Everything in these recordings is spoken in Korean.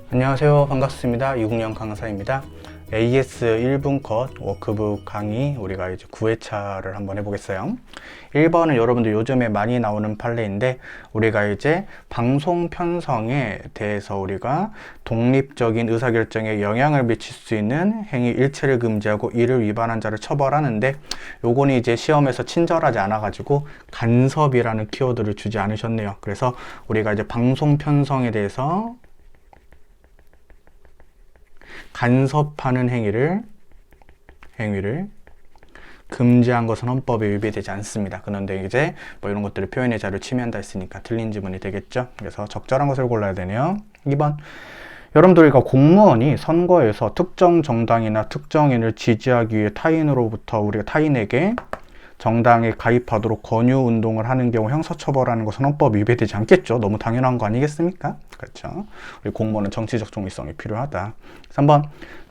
안녕하세요. 반갑습니다. 이국영 강사입니다. AS 1분 컷 워크북 강의 우리가 이제 9회차를 한번 해보겠어요. 1번은 여러분들 요즘에 많이 나오는 판례인데 우리가 이제 방송 편성에 대해서 우리가 독립적인 의사결정에 영향을 미칠 수 있는 행위 일체를 금지하고 이를 위반한 자를 처벌하는데 요거는 이제 시험에서 친절하지 않아가지고 간섭이라는 키워드를 주지 않으셨네요. 그래서 우리가 이제 방송 편성에 대해서 간섭하는 행위를 금지한 것은 헌법에 위배되지 않습니다. 그런데 이제 뭐 이런 것들을 표현의 자유를 침해한다 했으니까 틀린 지문이 되겠죠. 그래서 적절한 것을 골라야 되네요. 2번. 여러분들과 공무원이 선거에서 특정 정당이나 특정인을 지지하기 위해 타인으로부터 우리가 타인에게 정당에 가입하도록 권유 운동을 하는 경우 형사처벌하는 것은 헌법 위배되지 않겠죠. 너무 당연한 거 아니겠습니까? 그렇죠. 우리 공무원은 정치적 중립성이 필요하다. 3번.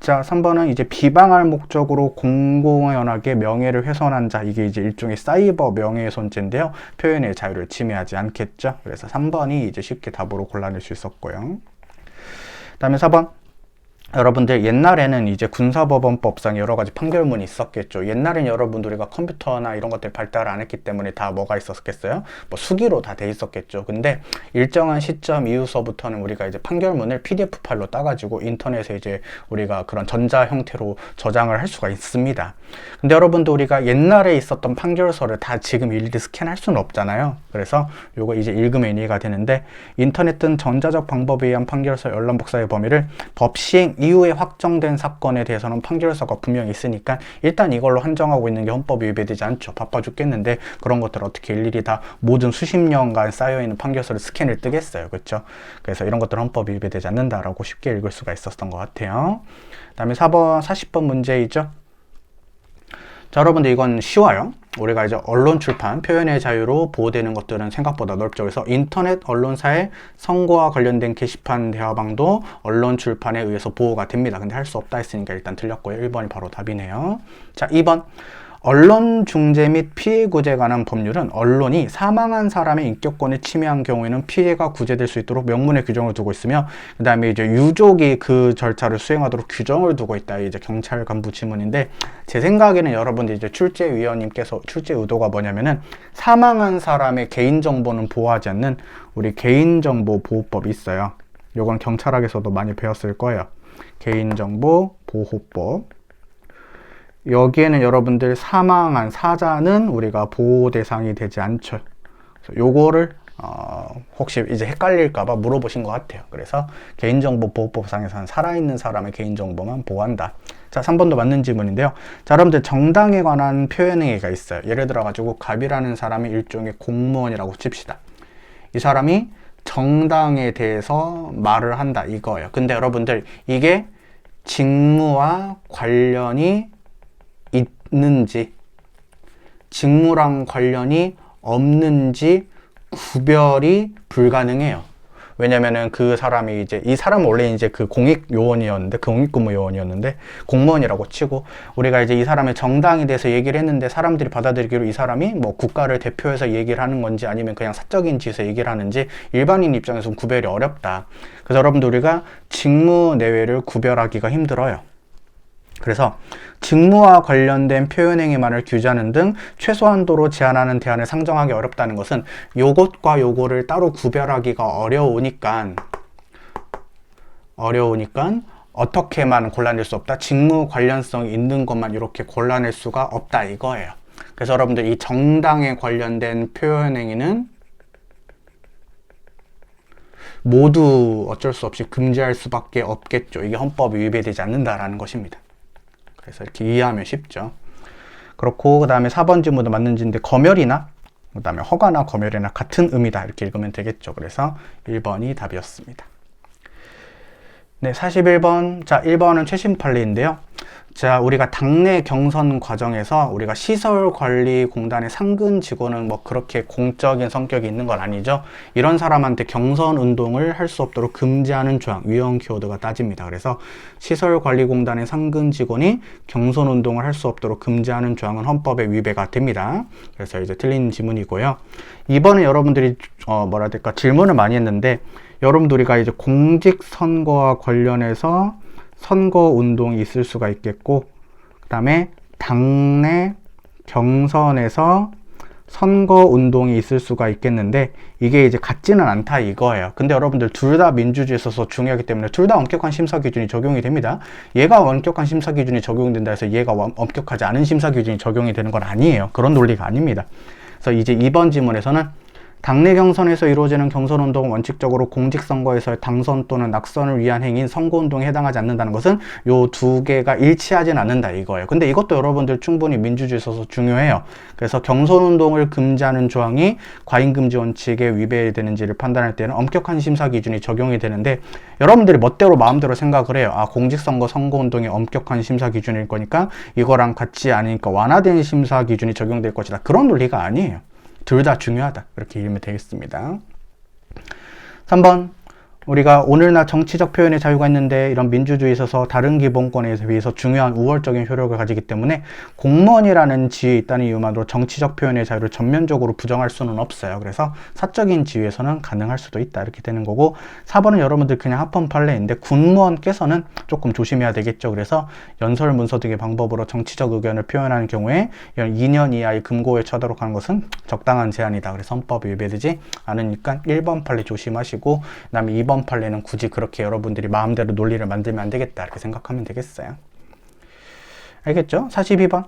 자, 3번은 이제 비방할 목적으로 공공연하게 명예를 훼손한 자, 이게 이제 일종의 사이버 명예훼손죄인데요. 표현의 자유를 침해하지 않겠죠. 그래서 3번이 이제 쉽게 답으로 골라낼 수 있었고요. 그 다음에 4번. 여러분들 옛날에는 이제 군사법원법상 여러 가지 판결문이 있었겠죠. 옛날엔 여러분들 우리가 컴퓨터나 이런 것들 발달을 안 했기 때문에 다 뭐가 있었겠어요? 뭐 수기로 다 돼 있었겠죠. 근데 일정한 시점 이후서부터는 우리가 이제 판결문을 PDF 파일로 따가지고 인터넷에 이제 우리가 그런 전자 형태로 저장을 할 수가 있습니다. 근데 여러분들 우리가 옛날에 있었던 판결서를 다 지금 일일이 스캔할 수는 없잖아요. 그래서 요거 이제 읽으면 이해가 되는데 인터넷 등 전자적 방법에 의한 판결서 열람 복사의 범위를 법 시행 이후에 확정된 사건에 대해서는 판결서가 분명히 있으니까 일단 이걸로 한정하고 있는 게 헌법이 위배되지 않죠. 바빠 죽겠는데 그런 것들 어떻게 일일이 다 모든 수십 년간 쌓여있는 판결서를 스캔을 뜨겠어요. 그렇죠? 그래서 이런 것들은 헌법이 위배되지 않는다라고 쉽게 읽을 수가 있었던 것 같아요. 그 다음에 4번, 40번 문제이죠. 자, 여러분들 이건 쉬워요. 우리가 이제 언론 출판, 표현의 자유로 보호되는 것들은 생각보다 넓죠. 그래서 인터넷 언론사의 선거와 관련된 게시판 대화방도 언론 출판에 의해서 보호가 됩니다. 근데 할 수 없다 했으니까 일단 틀렸고요. 1번이 바로 답이네요. 자, 2번. 언론 중재 및 피해 구제에 관한 법률은 언론이 사망한 사람의 인격권을 침해한 경우에는 피해가 구제될 수 있도록 명문에 규정을 두고 있으며, 그 다음에 이제 유족이 그 절차를 수행하도록 규정을 두고 있다. 이제 경찰 간부 지문인데, 제 생각에는 여러분들 이제 출제위원님께서 출제 의도가 뭐냐면은 사망한 사람의 개인정보는 보호하지 않는 우리 개인정보 보호법이 있어요. 요건 경찰학에서도 많이 배웠을 거예요. 개인정보 보호법. 여기에는 여러분들 사망한 사자는 우리가 보호 대상이 되지 않죠. 그래서 요거를 혹시 이제 헷갈릴까봐 물어보신 것 같아요. 그래서 개인정보보호법상에서는 살아있는 사람의 개인정보만 보호한다. 자, 3번도 맞는 질문인데요. 자, 여러분들 정당에 관한 표현행위가 있어요. 예를 들어가지고 갑이라는 사람이 일종의 공무원이라고 칩시다. 이 사람이 정당에 대해서 말을 한다 이거예요. 근데 여러분들 이게 직무와 관련이 있는지 직무랑 관련이 없는지 구별이 불가능해요. 왜냐면은 그 사람이 이제 이 사람은 원래 이제 그 공익요원이었는데 공익근무요원이었는데 공무원이라고 치고 우리가 이제 이 사람의 정당에 대해서 얘기를 했는데 사람들이 받아들이기로 이 사람이 뭐 국가를 대표해서 얘기를 하는 건지 아니면 그냥 사적인 지에서 얘기를 하는지 일반인 입장에서는 구별이 어렵다. 그래서 여러분들 우리가 직무 내외를 구별하기가 힘들어요. 그래서 직무와 관련된 표현행위만을 규제하는 등 최소한도로 제한하는 대안을 상정하기 어렵다는 것은 요것과 요거를 따로 구별하기가 어려우니까 어떻게만 골라낼 수 없다? 직무 관련성이 있는 것만 이렇게 골라낼 수가 없다 이거예요. 그래서 여러분들 이 정당에 관련된 표현행위는 모두 어쩔 수 없이 금지할 수밖에 없겠죠. 이게 헌법이 위배되지 않는다라는 것입니다. 그래서 이렇게 이해하면 쉽죠. 그렇고 그 다음에 4번 질문도 맞는지인데 검열이나 그 다음에 허가나 검열이나 같은 의미다 이렇게 읽으면 되겠죠. 그래서 1번이 답이었습니다. 네, 41번. 자, 1번은 최신 판례인데요. 자, 우리가 당내 경선 과정에서 우리가 시설관리공단의 상근 직원은 뭐 그렇게 공적인 성격이 있는 건 아니죠. 이런 사람한테 경선 운동을 할 수 없도록 금지하는 조항, 위헌 키워드가 따집니다. 그래서 시설관리공단의 상근 직원이 경선 운동을 할 수 없도록 금지하는 조항은 헌법에 위배가 됩니다. 그래서 이제 틀린 지문이고요. 이번에 여러분들이 뭐라 해야 될까 질문을 많이 했는데, 여러분들이가 이제 공직선거와 관련해서 선거 운동이 있을 수가 있겠고, 그 다음에 당내 경선에서 선거 운동이 있을 수가 있겠는데, 이게 이제 같지는 않다 이거예요. 근데 여러분들 둘 다 민주주의에 있어서 중요하기 때문에 둘 다 엄격한 심사 기준이 적용이 됩니다. 얘가 엄격한 심사 기준이 적용된다 해서 얘가 엄격하지 않은 심사 기준이 적용이 되는 건 아니에요. 그런 논리가 아닙니다. 그래서 이제 2번 지문에서는 당내 경선에서 이루어지는 경선운동은 원칙적으로 공직선거에서의 당선 또는 낙선을 위한 행위인 선거운동에 해당하지 않는다는 것은 요 두 개가 일치하진 않는다 이거예요. 근데 이것도 여러분들 충분히 민주주의에 있어서 중요해요. 그래서 경선운동을 금지하는 조항이 과잉금지 원칙에 위배되는지를 판단할 때는 엄격한 심사 기준이 적용이 되는데, 여러분들이 멋대로 마음대로 생각을 해요. 아, 공직선거 선거운동이 엄격한 심사 기준일 거니까 이거랑 같지 않으니까 완화된 심사 기준이 적용될 것이다. 그런 논리가 아니에요. 둘 다 중요하다. 이렇게 읽으면 되겠습니다. 3번. 우리가 오늘날 정치적 표현의 자유가 있는데 이런 민주주의에 있어서 다른 기본권에 비해서 중요한 우월적인 효력을 가지기 때문에 공무원이라는 지위에 있다는 이유만으로 정치적 표현의 자유를 전면적으로 부정할 수는 없어요. 그래서 사적인 지위에서는 가능할 수도 있다. 이렇게 되는 거고, 4번은 여러분들 그냥 합헌 판례인데 군무원께서는 조금 조심해야 되겠죠. 그래서 연설 문서 등의 방법으로 정치적 의견을 표현하는 경우에 2년 이하의 금고에 처하도록 하는 것은 적당한 제한이다. 그래서 헌법이 위배되지 않으니까 1번 판례 조심하시고, 그 다음에 2번 판례는 굳이 그렇게 여러분들이 마음대로 논리를 만들면 안 되겠다 이렇게 생각하면 되겠어요. 알겠죠? 42번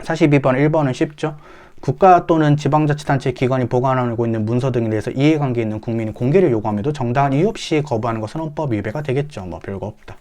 1번은 쉽죠. 국가 또는 지방자치단체 기관이 보관하고 있는 문서 등에 대해서 이해관계 있는 국민이 공개를 요구함에도 정당한 이유 없이 거부하는 것은 헌법 위배가 되겠죠. 뭐 별거 없다.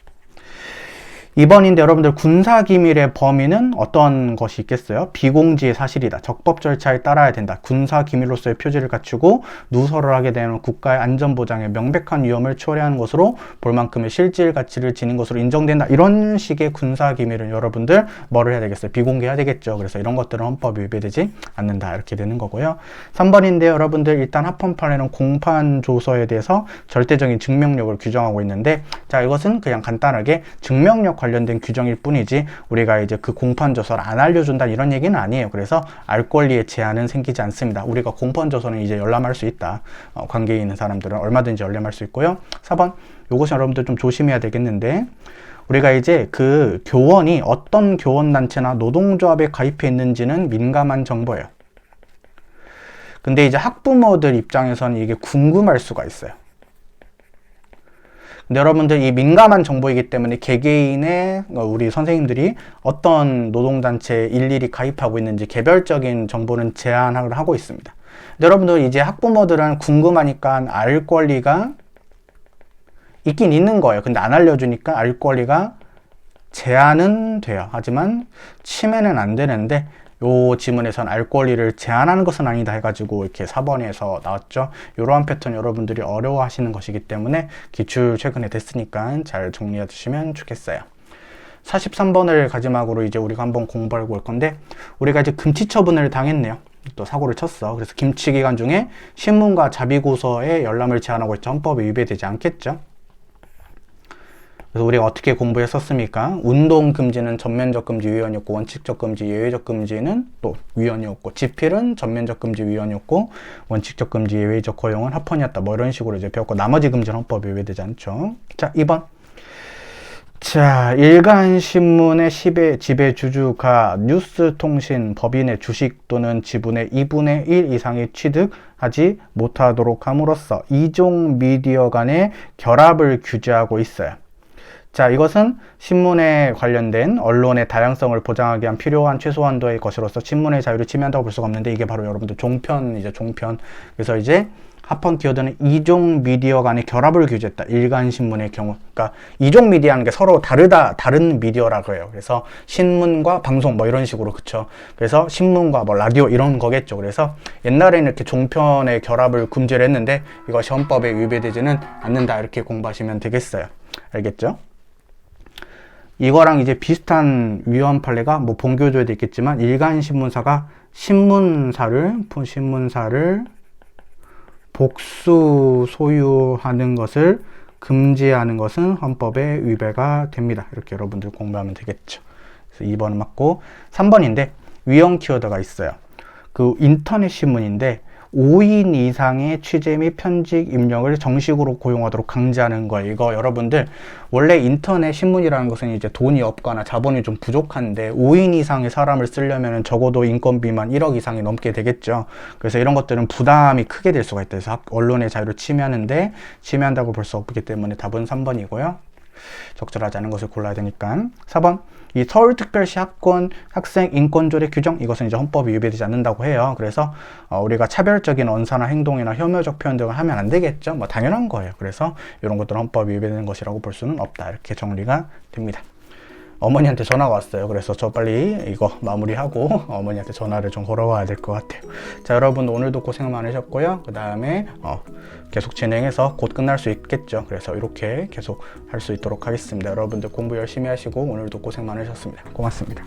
2번인데 여러분들 군사기밀의 범위는 어떤 것이 있겠어요? 비공지의 사실이다. 적법 절차에 따라야 된다. 군사기밀로서의 표지를 갖추고 누설을 하게 되면 국가의 안전보장에 명백한 위험을 초래하는 것으로 볼 만큼의 실질 가치를 지닌 것으로 인정된다. 이런 식의 군사기밀은 여러분들 뭐를 해야 되겠어요? 비공개해야 되겠죠. 그래서 이런 것들은 헌법이 위배되지 않는다. 이렇게 되는 거고요. 3번인데 여러분들 일단 합헌 판례는 공판 조서에 대해서 절대적인 증명력을 규정하고 있는데, 자, 이것은 그냥 간단하게 증명력 관련된 규정일 뿐이지 우리가 이제 그 공판 조서를 안 알려준다 이런 얘기는 아니에요. 그래서 알 권리의 제한은 생기지 않습니다. 우리가 공판 조서는 이제 열람할 수 있다. 관계에 있는 사람들은 얼마든지 열람할 수 있고요. 4번, 요것은 여러분들 좀 조심해야 되겠는데, 우리가 이제 그 교원이 어떤 교원단체나 노동조합에 가입해 있는지는 민감한 정보예요. 근데 이제 학부모들 입장에서는 이게 궁금할 수가 있어요. 근데 여러분들 이 민감한 정보이기 때문에 개개인의 우리 선생님들이 어떤 노동단체에 일일이 가입하고 있는지 개별적인 정보는 제한을 하고 있습니다. 근데 여러분들 이제 학부모들은 궁금하니까 알 권리가 있긴 있는 거예요. 근데 안 알려주니까 알 권리가 제한은 돼요. 하지만 침해는 안 되는데, 요 지문에선 알 권리를 제한하는 것은 아니다 해가지고 이렇게 4번에서 나왔죠. 이러한 패턴 여러분들이 어려워하시는 것이기 때문에 기출 최근에 됐으니까 잘 정리해 주시면 좋겠어요. 43번을 마지막으로 이제 우리가 한번 공부하고 올 건데, 우리가 이제 금치 처분을 당했네요. 또 사고를 쳤어. 그래서 김치 기간 중에 신문과 자비고서의 열람을 제한하고 있죠. 헌법에 위배되지 않겠죠. 그래서 우리가 어떻게 공부했었습니까? 운동 금지는 전면적 금지 위헌이었고, 원칙적 금지, 예외적 금지는 또 위헌이었고, 집필은 전면적 금지 위헌이었고, 원칙적 금지, 예외적 허용은 합헌이었다. 뭐 이런 식으로 이제 배웠고, 나머지 금지는 헌법에 위배되지 않죠. 자, 2번. 자, 일간신문의 지배주주가 뉴스통신 법인의 주식 또는 지분의 2분의 1 이상의 취득하지 못하도록 함으로써 이종 미디어 간의 결합을 규제하고 있어요. 자, 이것은 신문에 관련된 언론의 다양성을 보장하기 위한 필요한 최소한도의 것으로서 신문의 자유를 침해한다고 볼 수가 없는데, 이게 바로 여러분들 종편이죠, 종편. 그래서 이제 합헌 키워드는 이종 미디어 간의 결합을 규제했다. 일간신문의 경우. 그러니까 이종 미디어라는 게 서로 다른 미디어라고 해요. 그래서 신문과 방송 뭐 이런 식으로, 그쵸. 그래서 신문과 뭐 라디오 이런 거겠죠. 그래서 옛날에는 이렇게 종편의 결합을 금지를 했는데 이것이 헌법에 위배되지는 않는다. 이렇게 공부하시면 되겠어요. 알겠죠? 이거랑 이제 비슷한 위헌 판례가 뭐 본교조에도 있겠지만 일간 신문사가 신문사를 복수 소유하는 것을 금지하는 것은 헌법에 위배가 됩니다. 이렇게 여러분들 공부하면 되겠죠. 그래서 2번은 맞고 3번인데 위헌 키워드가 있어요. 그 인터넷 신문인데 5인 이상의 취재 및 편집 인력을 정식으로 고용하도록 강제하는 거예요. 이거 여러분들 원래 인터넷 신문이라는 것은 이제 돈이 없거나 자본이 좀 부족한데 5인 이상의 사람을 쓰려면 적어도 인건비만 1억 이상이 넘게 되겠죠. 그래서 이런 것들은 부담이 크게 될 수가 있다. 그래서 언론의 자유를 침해하는데 침해한다고 볼 수 없기 때문에 답은 3번이고요. 적절하지 않은 것을 골라야 되니까 4번 이 서울특별시 학생 인권조례 규정 이것은 이제 헌법이 위배되지 않는다고 해요. 그래서 우리가 차별적인 언사나 행동이나 혐오적 표현 등을 하면 안 되겠죠. 뭐 당연한 거예요. 그래서 이런 것들은 헌법이 위배되는 것이라고 볼 수는 없다. 이렇게 정리가 됩니다. 어머니한테 전화가 왔어요. 그래서 저 빨리 이거 마무리하고 어머니한테 전화를 좀 걸어와야 될 것 같아요. 자, 여러분 오늘도 고생 많으셨고요. 그 다음에 계속 진행해서 곧 끝날 수 있겠죠. 그래서 이렇게 계속 할 수 있도록 하겠습니다. 여러분들 공부 열심히 하시고 오늘도 고생 많으셨습니다. 고맙습니다.